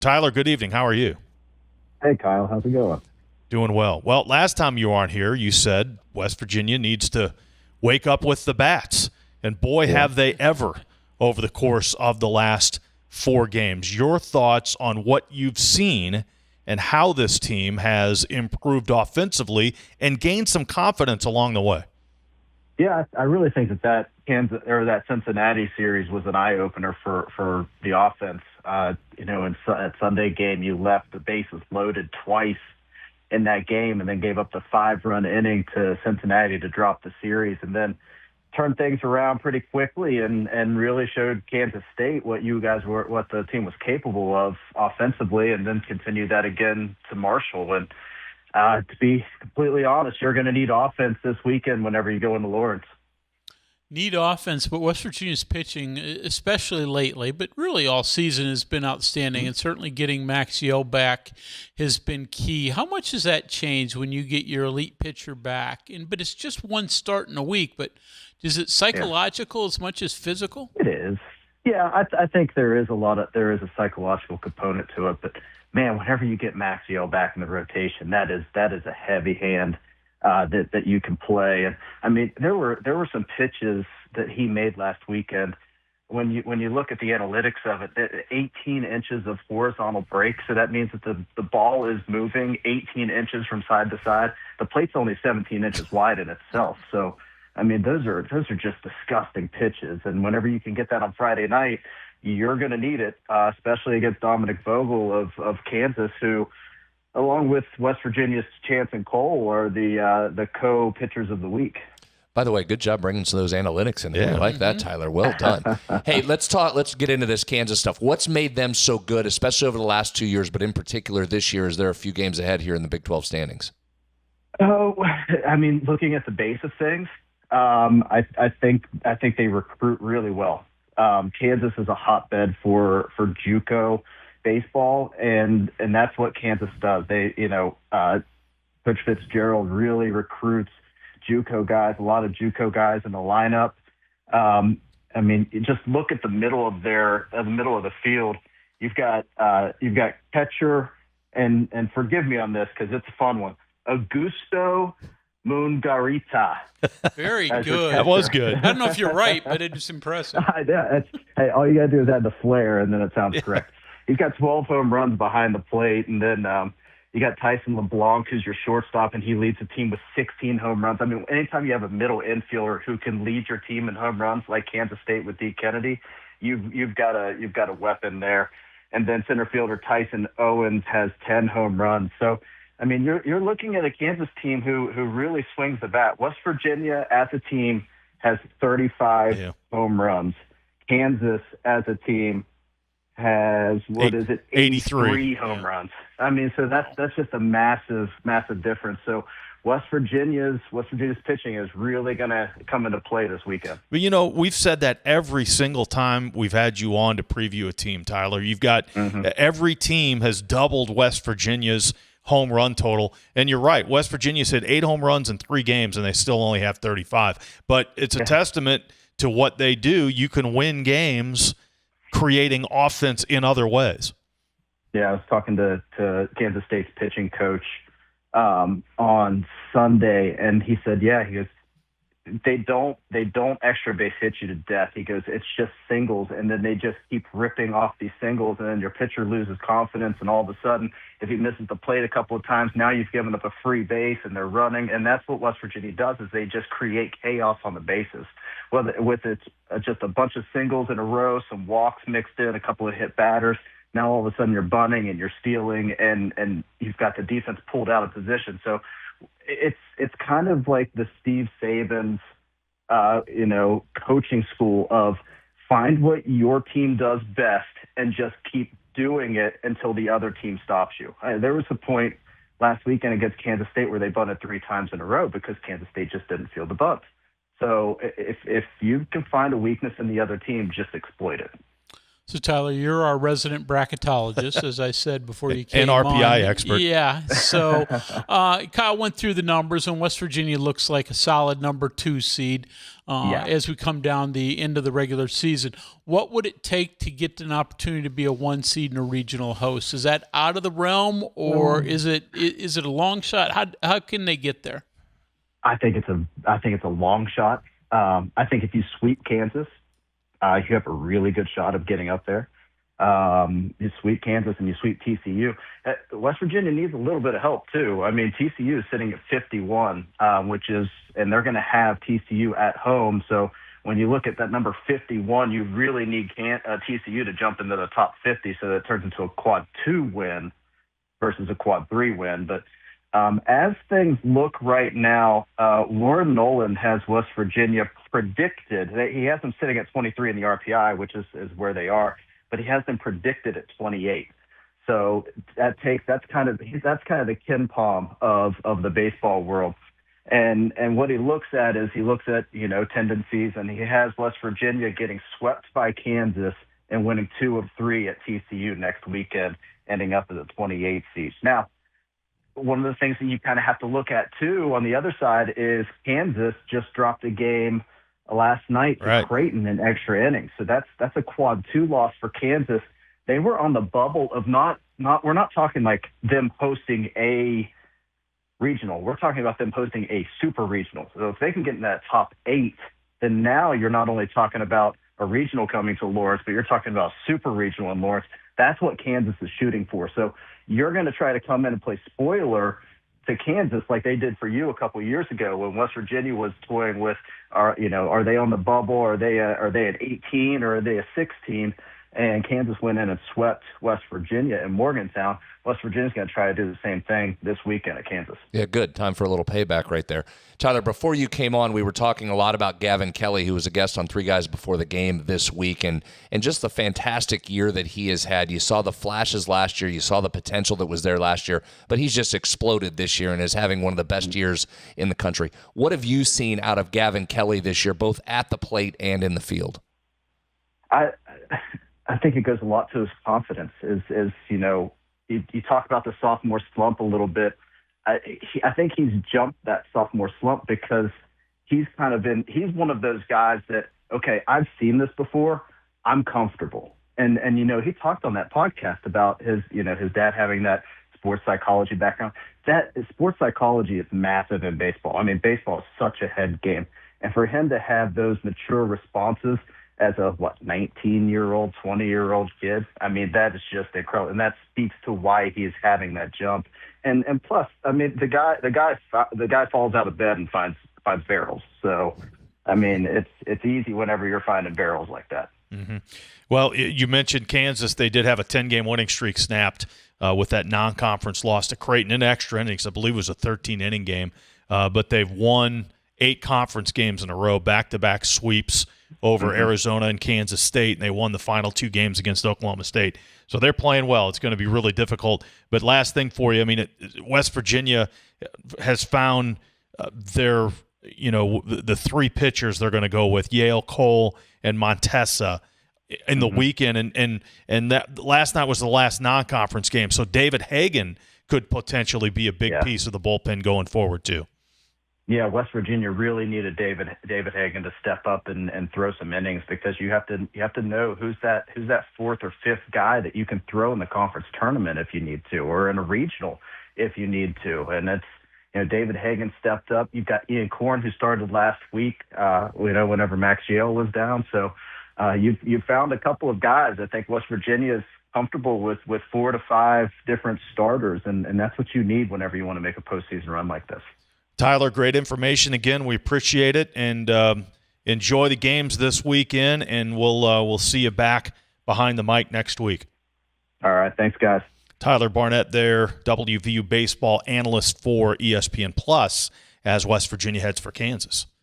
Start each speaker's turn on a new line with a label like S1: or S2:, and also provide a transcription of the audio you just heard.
S1: Tyler, good evening. How are you?
S2: Hey, Kyle. How's it going?
S1: Doing well. Well, last time you were on here, you said West Virginia needs to wake up with the bats. And boy,
S2: Yeah.
S1: have they ever over the course of the last 4 games. Your thoughts on what you've seen and how this team has improved offensively and gained some confidence along the way.
S2: Yeah, I really think that Kansas or that Cincinnati series was an eye opener for the offense. At Sunday game, you left the bases loaded twice in that game, and then gave up the 5-run inning to Cincinnati to drop the series, and then turned things around pretty quickly and really showed Kansas State what the team was capable of offensively, and then continued that again to Marshall. And to be completely honest, you're going to need offense this weekend whenever you go into Lawrence.
S3: Need offense, but West Virginia's pitching, especially lately, but really all season, has been outstanding, and certainly getting Maxiell back has been key. How much does that change when you get your elite pitcher back? But it's just one start in a week, but is it psychological as much as physical?
S2: It is. Yeah, I think there is a psychological component to it, but man, whenever you get Maxiell back in the rotation, that is a heavy hand that you can play. And I mean, there were some pitches that he made last weekend. When you look at the analytics of it, 18 inches of horizontal break, so that means that the ball is moving 18 inches from side to side. The plate's only 17 inches wide in itself, so I mean, those are just disgusting pitches. And whenever you can get that on Friday night, you're going to need it, especially against Dominic Vogel of Kansas, who, along with West Virginia's Chance and Cole, are the co-pitchers of the week.
S4: By the way, good job bringing some of those analytics in here. I like that, Tyler. Well done. Hey, let's get into this Kansas stuff. What's made them so good, especially over the last 2 years, but in particular this year, as there are a few games ahead here in the Big 12 standings?
S2: Oh, I mean, looking at the base of things, I think they recruit really well. Kansas is a hotbed for JUCO baseball, and that's what Kansas does. Coach Fitzgerald really recruits JUCO guys, a lot of JUCO guys in the lineup. I mean, you just look at the middle of the field. You've got catcher, and forgive me on this because it's a fun one, Augusto Mungarita.
S3: Very good.
S1: That was good.
S3: I don't know if you're right, but it's impressive.
S2: Hey, all you got to do is add the flair, and then it sounds correct. He's got 12 home runs behind the plate, and then you got Tyson LeBlanc, who's your shortstop, and he leads the team with 16 home runs. I mean, anytime you have a middle infielder who can lead your team in home runs, like Kansas State with D. Kennedy, you've got a weapon there. And then center fielder Tyson Owens has 10 home runs. So, I mean, you're looking at a Kansas team who really swings the bat. West Virginia as a team has 35 home runs. Kansas as a team has 83 home runs. I mean, so that's just a massive difference. So West Virginia's pitching is really going to come into play this weekend.
S1: But, we've said that every single time we've had you on to preview a team, Tyler. You've got every team has doubled West Virginia's home run total. And you're right, West Virginia's hit 8 home runs in 3 games, and they still only have 35. But it's a testament to what they do. You can win games creating offense in other ways.
S2: Yeah, I was talking to Kansas State's pitching coach on Sunday, and he said, he goes, they don't extra base hit you to death. He goes, it's just singles, and then they just keep ripping off these singles, and then your pitcher loses confidence, and all of a sudden, if he misses the plate a couple of times, now you've given up a free base, and they're running, and that's what West Virginia does, is they just create chaos on the bases. With it's just a bunch of singles in a row, some walks mixed in, a couple of hit batters. Now all of a sudden you're bunting and you're stealing, and you've got the defense pulled out of position. So it's kind of like the Steve Saban's coaching school of find what your team does best and just keep doing it until the other team stops you. There was a point last weekend against Kansas State where they bunted 3 times in a row because Kansas State just didn't field the bunt. So if you can find a weakness in the other team, just exploit it.
S3: So, Tyler, you're our resident bracketologist, as I said before you came
S1: and RPI
S3: on.
S1: expert.
S3: Yeah. So, Kyle went through the numbers, and West Virginia looks like a solid number 2 seed as we come down the end of the regular season. What would it take to get an opportunity to be a 1 seed and a regional host? Is that out of the realm, or is it a long shot? How can they get there?
S2: I think it's a long shot. I think if you sweep Kansas, you have a really good shot of getting up there. You sweep Kansas and you sweep TCU. West Virginia needs a little bit of help too. I mean, TCU is sitting at 51, and they're going to have TCU at home. So when you look at that number 51, you really need TCU to jump into the top 50, so that it turns into a quad 2 win versus a quad 3 win. But as things look right now, Lauren Nolan has West Virginia predicted. He has them sitting at 23 in the RPI, which is where they are, but he has them predicted at 28. So that's kind of the Ken Palm of the baseball world. And what he looks at tendencies, and he has West Virginia getting swept by Kansas and winning 2 of 3 at TCU next weekend, ending up as a 28 seed. Now, one of the things that you kind of have to look at too on the other side is Kansas just dropped a game last night to Creighton in extra innings. So that's a quad 2 loss for Kansas. They were on the bubble of we're not talking like them hosting a regional. We're talking about them hosting a super regional. So if they can get in that top 8, then now you're not only talking about a regional coming to Lawrence, but you're talking about super regional in Lawrence. That's what Kansas is shooting for. So you're going to try to come in and play spoiler to Kansas like they did for you a couple of years ago when West Virginia was toying with, are they on the bubble? Are they at 18 or are they a 16? And Kansas went in and swept West Virginia in Morgantown. West Virginia's going to try to do the same thing this weekend at Kansas.
S4: Yeah, good. Time for a little payback right there. Tyler, before you came on, we were talking a lot about Gavin Kelly, who was a guest on 3 Guys Before the Game this week, and just the fantastic year that he has had. You saw the flashes last year. You saw the potential that was there last year, but he's just exploded this year and is having one of the best years in the country. What have you seen out of Gavin Kelly this year, both at the plate and in the field?
S2: I think it goes a lot to his confidence. You talk about the sophomore slump a little bit. I think he's jumped that sophomore slump because he's he's one of those guys that, okay, I've seen this before. I'm comfortable. And he talked on that podcast about his dad having that sports psychology background. That sports psychology is massive in baseball. I mean, baseball is such a head game. And for him to have those mature responses as a 19-year-old, 20-year-old kid, I mean, that is just incredible, and that speaks to why he is having that jump. And plus, I mean, the guy falls out of bed and finds barrels. So, I mean, it's easy whenever you're finding barrels like that.
S1: Mm-hmm. Well, you mentioned Kansas. They did have a 10-game winning streak snapped with that non-conference loss to Creighton in extra innings. I believe it was a 13-inning game, but they've won 8 conference games in a row, back-to-back sweeps over Arizona and Kansas State, and they won the final 2 games against Oklahoma State. So they're playing well. It's going to be really difficult. But last thing for you, I mean, West Virginia has found the 3 pitchers they're going to go with, Yale, Cole, and Montesa in the weekend. And that last night was the last non-conference game. So David Hagan could potentially be a big piece of the bullpen going forward too.
S2: Yeah, West Virginia really needed David Hagan to step up and throw some innings, because you have to know who's that 4th or 5th guy that you can throw in the conference tournament if you need to, or in a regional if you need to. And it's David Hagan stepped up. You've got Ian Korn, who started last week. Whenever Max Yale was down. So you found a couple of guys. I think West Virginia is comfortable with 4 to 5 different starters, and that's what you need whenever you want to make a postseason run like this.
S1: Tyler, great information again. We appreciate it, and enjoy the games this weekend, and we'll see you back behind the mic next week.
S2: All right. Thanks, guys.
S1: Tyler Barnette there, WVU baseball analyst for ESPN Plus, as West Virginia heads for Kansas.